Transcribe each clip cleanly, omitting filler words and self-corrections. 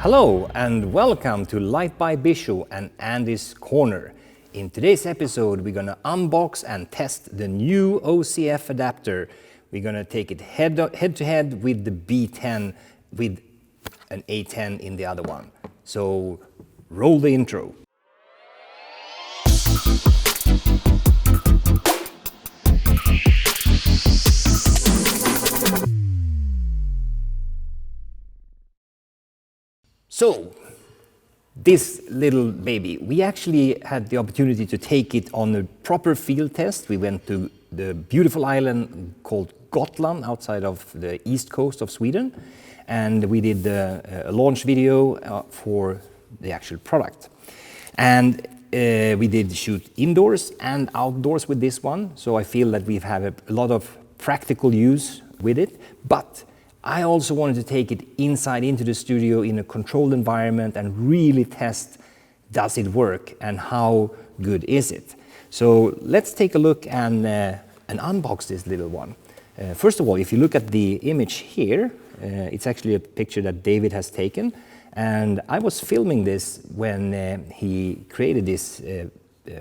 Hello and welcome to Light by Bisho and Andy's Corner. In today's episode we're going to unbox and test the new OCF adapter. We're going to take it head to head with the B10 with an A10 in the other one. So roll the intro. So, this little baby, we actually had the opportunity to take it on a proper field test. We went to the beautiful island called Gotland outside of the east coast of Sweden, and we did a launch video for the actual product. And we did shoot indoors and outdoors with this one, so I feel that we've had a lot of practical use with it, but I also wanted to take it inside into the studio in a controlled environment and really test, does it work and how good is it? So let's take a look and unbox this little one. First of all, if you look at the image here, it's actually a picture that David has taken, and I was filming this when he created this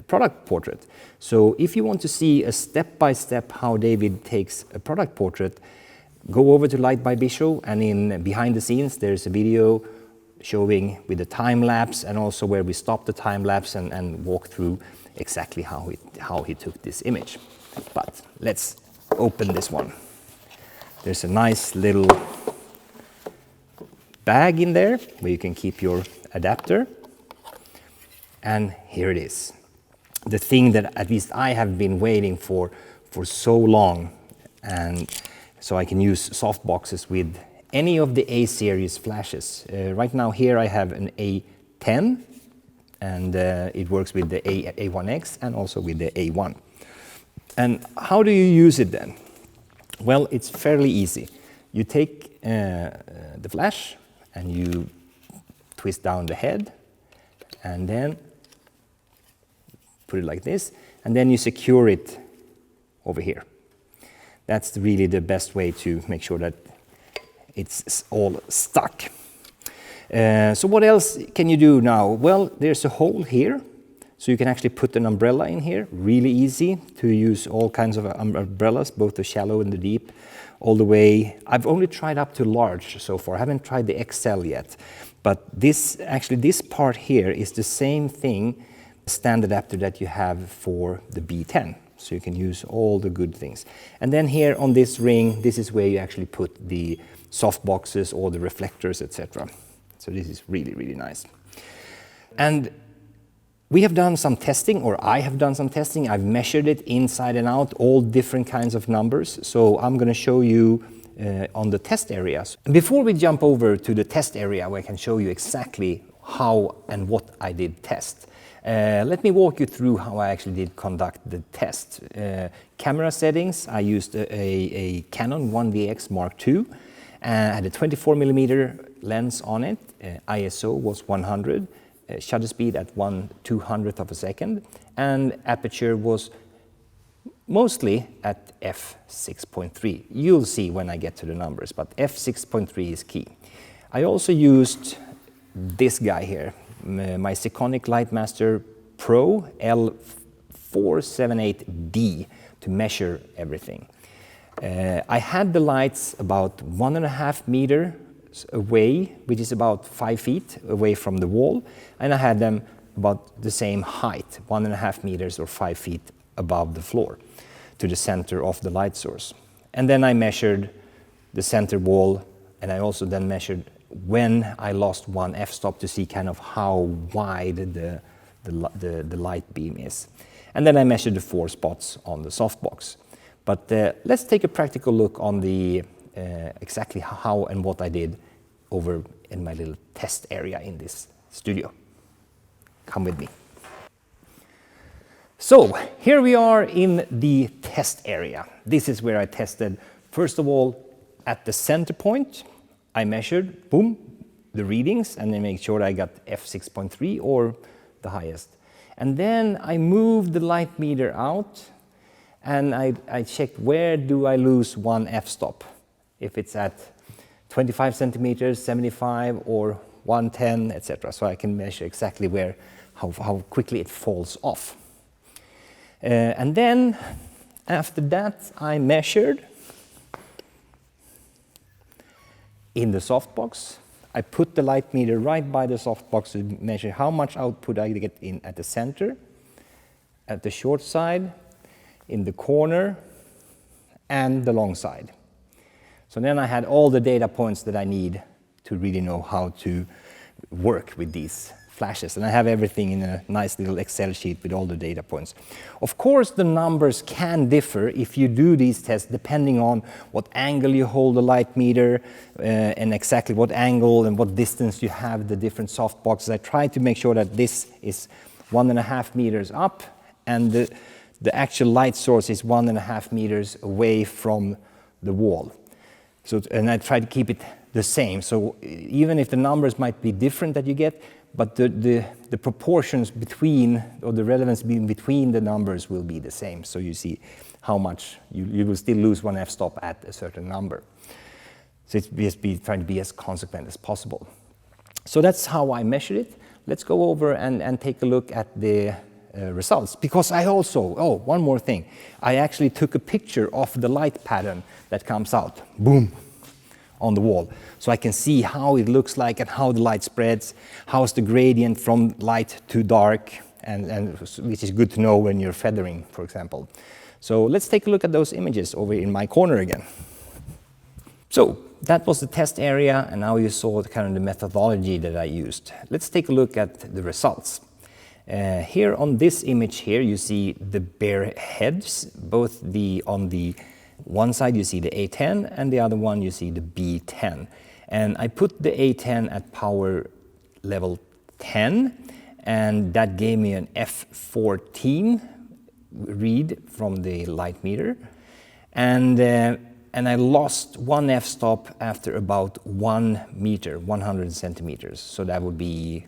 product portrait. So if you want to see a step-by-step how David takes a product portrait, go over to Light by Bisho, and in behind the scenes there's a video showing with the time lapse and also where we stop the time lapse and walk through exactly how he took this image. But let's open this one. There's a nice little bag in there where you can keep your adapter, and here it is. The thing that at least I have been waiting for so long, and so I can use softboxes with any of the A-series flashes. Right now here I have an A10, and it works with the A1X and also with the A1. And how do you use it then? Well, it's fairly easy. You take the flash and you twist down the head and then put it like this, and then you secure it over here. That's really the best way to make sure that it's all stuck. So what else can you do now? Well, there's a hole here, so you can actually put an umbrella in here. Really easy to use all kinds of umbrellas, both the shallow and the deep, all the way. I've only tried up to large so far. I haven't tried the XL yet. But this part here is the same thing, stand adapter that you have for the B10. So you can use all the good things. And then here on this ring, this is where you actually put the soft boxes or the reflectors, etc. So this is really, really nice. And we have done some testing, or I have done some testing. I've measured it inside and out, all different kinds of numbers. So I'm going to show you on the test areas. And before we jump over to the test area where I can show you exactly how and what I did test, let me walk you through how I actually did conduct the test. Camera settings, I used a Canon 1DX Mark II. I had a 24mm lens on it. ISO was 100. Shutter speed at 1/200th of a second. And aperture was mostly at f6.3. You'll see when I get to the numbers, but f6.3 is key. I also used this guy here, my Sekonic Lightmaster Pro L478D, to measure everything. I had the lights about 1.5 meters away, which is about 5 feet away from the wall, and I had them about the same height, 1.5 meters or 5 feet above the floor, to the center of the light source. And then I measured the center wall, and I also then measured when I lost one f-stop to see kind of how wide the light beam is. And then I measured the 4 spots on the softbox. But let's take a practical look on the exactly how and what I did over in my little test area in this studio. Come with me. So here we are in the test area. This is where I tested, first of all, at the center point. I measured, boom, the readings, and then make sure I got f6.3 or the highest. And then I moved the light meter out, and I checked where do I lose one f-stop. If it's at 25 centimeters, 75, or 110, etc. So I can measure exactly how quickly it falls off. And then after that, I measured in the softbox. I put the light meter right by the softbox to measure how much output I get in at the center, at the short side, in the corner, and the long side. So then I had all the data points that I need to really know how to work with these flashes. And I have everything in a nice little Excel sheet with all the data points. Of course, the numbers can differ if you do these tests depending on what angle you hold the light meter and exactly what angle and what distance you have the different softboxes. I try to make sure that this is 1.5 meters up and the actual light source is 1.5 meters away from the wall. So, and I try to keep it the same. So even if the numbers might be different that you get, but the proportions between, or the relevance between the numbers will be the same. So you see how much you will still lose one f-stop at a certain number. So it's just trying to be as consequent as possible. So that's how I measured it. Let's go over and take a look at the results. Because I also, one more thing. I actually took a picture of the light pattern that comes out, boom, on the wall. So I can see how it looks like and how the light spreads, how's the gradient from light to dark, and which is good to know when you're feathering, for example. So let's take a look at those images over in my corner again. So that was the test area, and now you saw kind of the methodology that I used. Let's take a look at the results. Here on this image here, you see the bare heads, both on the one side you see the A10 and the other one you see the B10. And I put the A10 at power level 10, and that gave me an F14 read from the light meter. And I lost one f-stop after about 1 meter, 100 centimeters. So that would be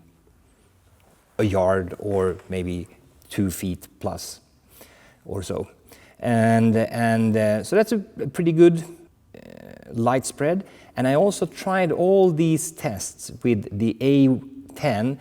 a yard or maybe 2 feet plus or so. And so that's a pretty good light spread. And I also tried all these tests with the A10,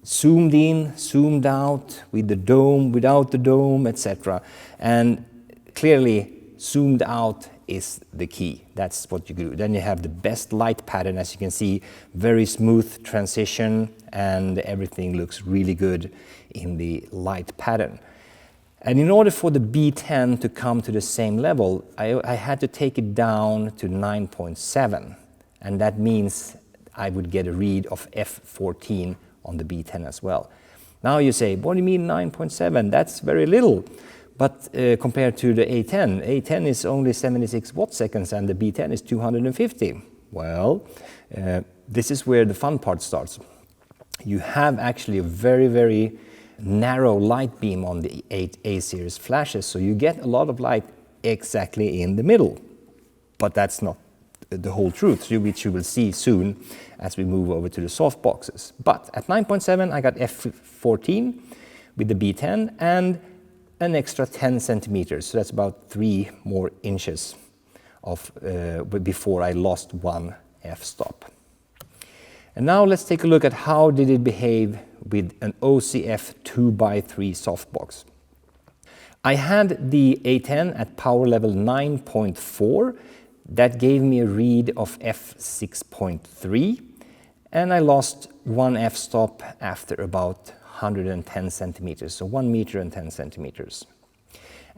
zoomed in, zoomed out, with the dome, without the dome, etc. And clearly, zoomed out is the key. That's what you do. Then you have the best light pattern, as you can see, very smooth transition, and everything looks really good in the light pattern. And in order for the B10 to come to the same level, I had to take it down to 9.7. And that means I would get a read of F14 on the B10 as well. Now you say, what do you mean 9.7? That's very little. But compared to the A10, A10 is only 76 watt-seconds and the B10 is 250. Well, this is where the fun part starts. You have actually a very, very narrow light beam on the A-series flashes, so you get a lot of light exactly in the middle. But that's not the whole truth, which you will see soon as we move over to the soft boxes. But at 9.7, I got F14 with the B10 and an extra 10 centimeters, so that's about 3 more inches before I lost one f-stop. And now let's take a look at how did it behave with an OCF 2x3 softbox. I had the A10 at power level 9.4. That gave me a read of F6.3, and I lost one f-stop after about 110 centimeters, so 1 meter and 10 centimeters.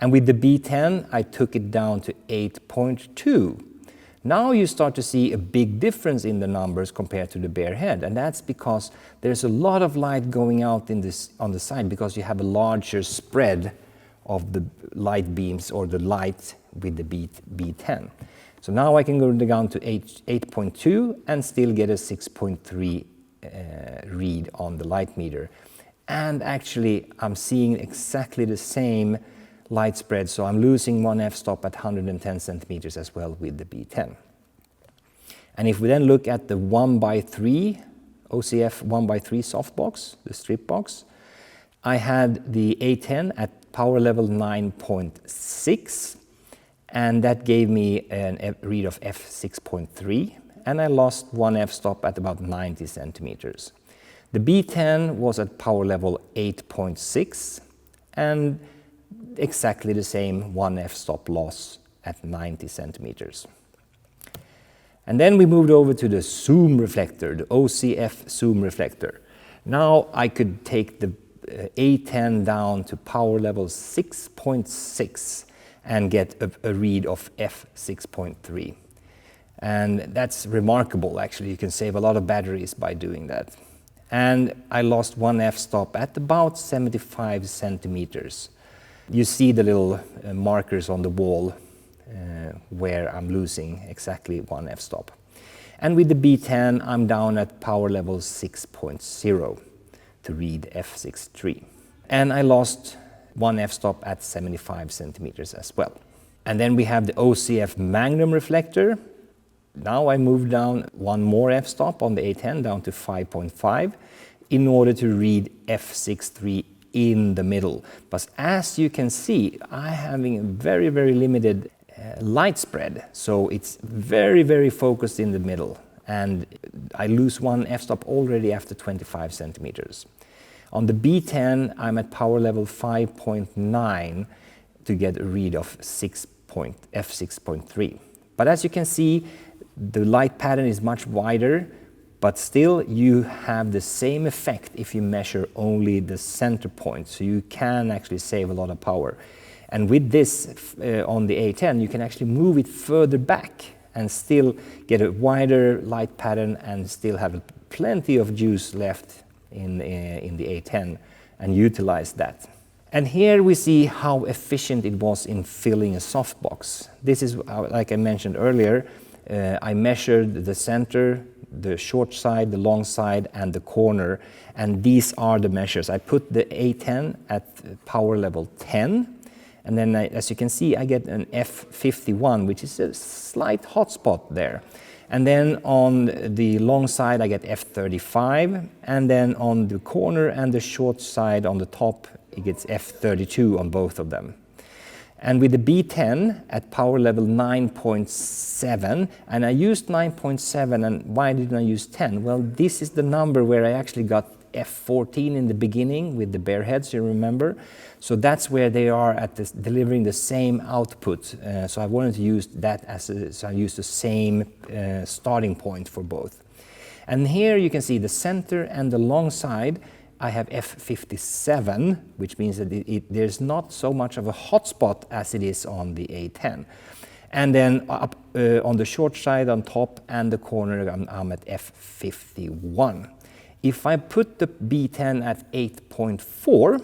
And with the B10, I took it down to 8.2. Now you start to see a big difference in the numbers compared to the bare head, and that's because there's a lot of light going out on the side because you have a larger spread of the light beams or the light with the B10. So now I can go down to 8.2 and still get a 6.3 read on the light meter. And actually, I'm seeing exactly the same light spread, so I'm losing one f-stop at 110 centimeters as well with the B10. And if we then look at the 1x3, OCF 1x3 softbox, the strip box, I had the A10 at power level 9.6, and that gave me a read of F6.3. and I lost one f-stop at about 90 centimeters. The B10 was at power level 8.6 and exactly the same one f-stop loss at 90 centimeters. And then we moved over to the zoom reflector, the OCF zoom reflector. Now I could take the A10 down to power level 6.6 and get a read of f6.3. And that's remarkable, actually. You can save a lot of batteries by doing that. And I lost one f-stop at about 75 centimeters. You see the little markers on the wall where I'm losing exactly one f-stop. And with the B10, I'm down at power level 6.0 to read f6.3. And I lost one f-stop at 75 centimeters as well. And then we have the OCF magnum reflector. Now I moved down one more f-stop on the A10 down to 5.5 in order to read f6.3 in the middle. But as you can see, I'm having a very, very limited light spread. So it's very, very focused in the middle. And I lose one f-stop already after 25 centimeters. On the B10, I'm at power level 5.9 to get a read of f6.3. But as you can see, the light pattern is much wider, but still you have the same effect if you measure only the center point. So you can actually save a lot of power. And with this on the A10, you can actually move it further back and still get a wider light pattern and still have plenty of juice left in the A10 and utilize that. And here we see how efficient it was in filling a softbox. This is, like I mentioned earlier, I measured the center, the short side, the long side, and the corner, and these are the measures. I put the A10 at power level 10, and then as you can see, I get an F51, which is a slight hotspot there. And then on the long side, I get F35, and then on the corner and the short side on the top, it gets F32 on both of them. And with the B10 at power level 9.7, and I used 9.7, and why didn't I use 10? Well, this is the number where I actually got F14 in the beginning with the bare heads, you remember? So that's where they are at this, delivering the same output. So I wanted to use that so I used the same starting point for both. And here you can see the center and the long side. I have F57, which means that there's not so much of a hotspot as it is on the A10. And then up on the short side on top and the corner, I'm at F51. If I put the B10 at 8.4,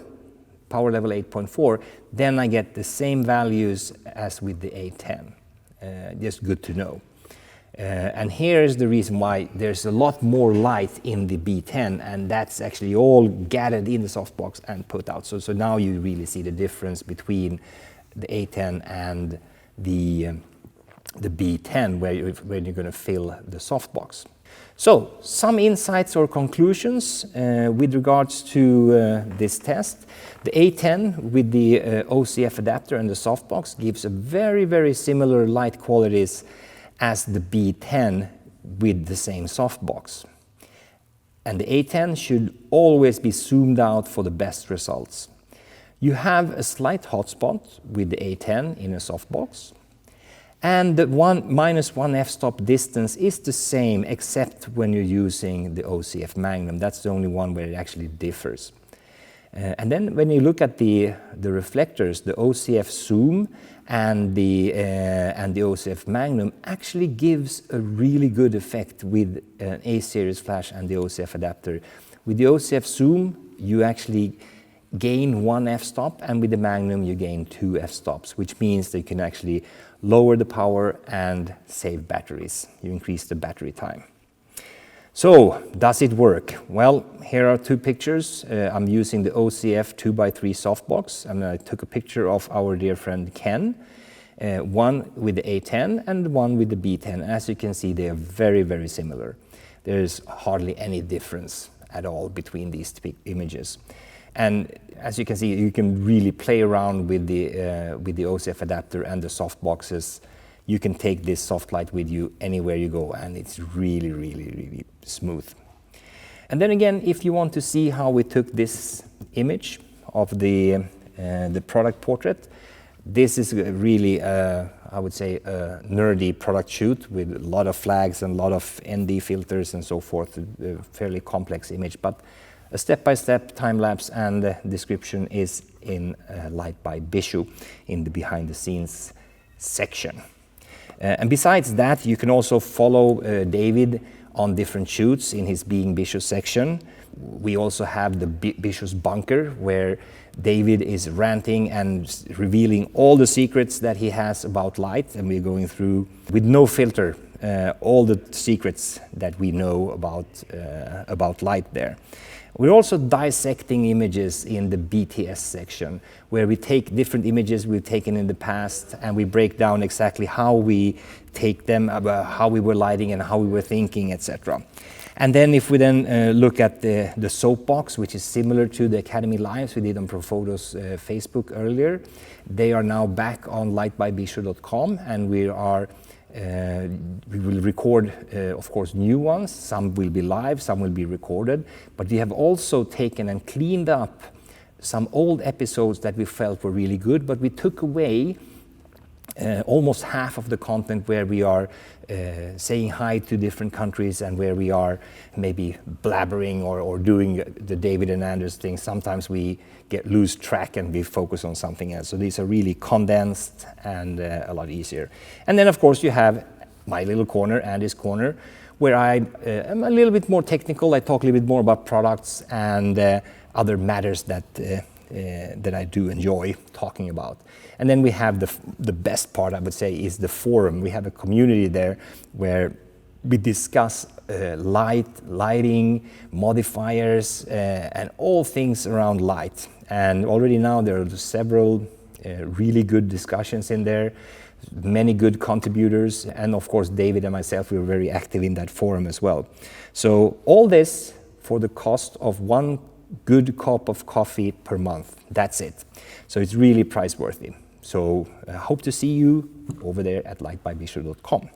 power level 8.4, then I get the same values as with the A10. Just good to know. And here is the reason why there's a lot more light in the B10, and that's actually all gathered in the softbox and put out. So now you really see the difference between the A10 and the B10 when you're going to fill the softbox. So some insights or conclusions with regards to this test. The A10 with the OCF adapter and the softbox gives a very, very similar light qualities as the B10 with the same softbox. And the A10 should always be zoomed out for the best results. You have a slight hotspot with the A10 in a softbox, and the -1 f-stop distance is the same except when you're using the OCF Magnum. That's the only one where it actually differs. And then when you look at the reflectors, the OCF Zoom and the OCF Magnum actually gives a really good effect with an A-series flash and the OCF adapter. With the OCF Zoom, you actually gain 1 f-stop, and with the Magnum you gain 2 f-stops, which means that you can actually lower the power and save batteries. You increase the battery time. So, does it work? Well, here are 2 pictures. I'm using the OCF 2x3 softbox, and I took a picture of our dear friend Ken, one with the A10 and one with the B10. As you can see, they are very, very similar. There's hardly any difference at all between these 2 images. And as you can see, you can really play around with the OCF adapter and the softboxes. you can take this soft light with you anywhere you go, and it's really, really, really smooth. And then again, if you want to see how we took this image of the product portrait, this is really, I would say, a nerdy product shoot with a lot of flags and a lot of ND filters and so forth, a fairly complex image, but a step-by-step time-lapse and description is in Light by Bishu in the behind-the-scenes section. And besides that, you can also follow David on different shoots in his Being Bishu section. We also have the Bishu's Bunker, where David is ranting and revealing all the secrets that he has about light, and we're going through, with no filter, all the secrets that we know about light there. We're also dissecting images in the BTS section, where we take different images we've taken in the past and we break down exactly how we take them, how we were lighting and how we were thinking, etc. And then if we then look at the Softbox, which is similar to the Academy Lives we did on Profoto's Facebook earlier, they are now back on lightbybishu.com, and we will record, of course, new ones. Some will be live, some will be recorded, but we have also taken and cleaned up some old episodes that we felt were really good, but we took away almost half of the content where we are saying hi to different countries and where we are maybe blabbering or doing the David and Anders thing. Sometimes we lose track and we focus on something else. So these are really condensed and a lot easier. And then of course you have my little corner, Andy's corner, where I am a little bit more technical. I talk a little bit more about products and other matters that I do enjoy talking about. And then we have the best part, I would say, is the forum. We have a community there where we discuss lighting, modifiers, and all things around light. And already now there are several really good discussions in there, many good contributors, and of course David and myself, we were very active in that forum as well. So all this for the cost of one good cup of coffee per month. That's it. So it's really price worthy. So I hope to see you over there at lightbybishu.com.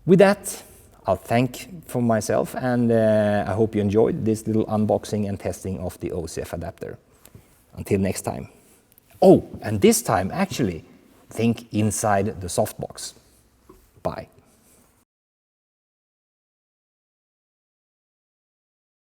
With that, I'll thank for myself, and I hope you enjoyed this little unboxing and testing of the OCF adapter. Until next time. Oh, and this time actually think inside the softbox. Bye.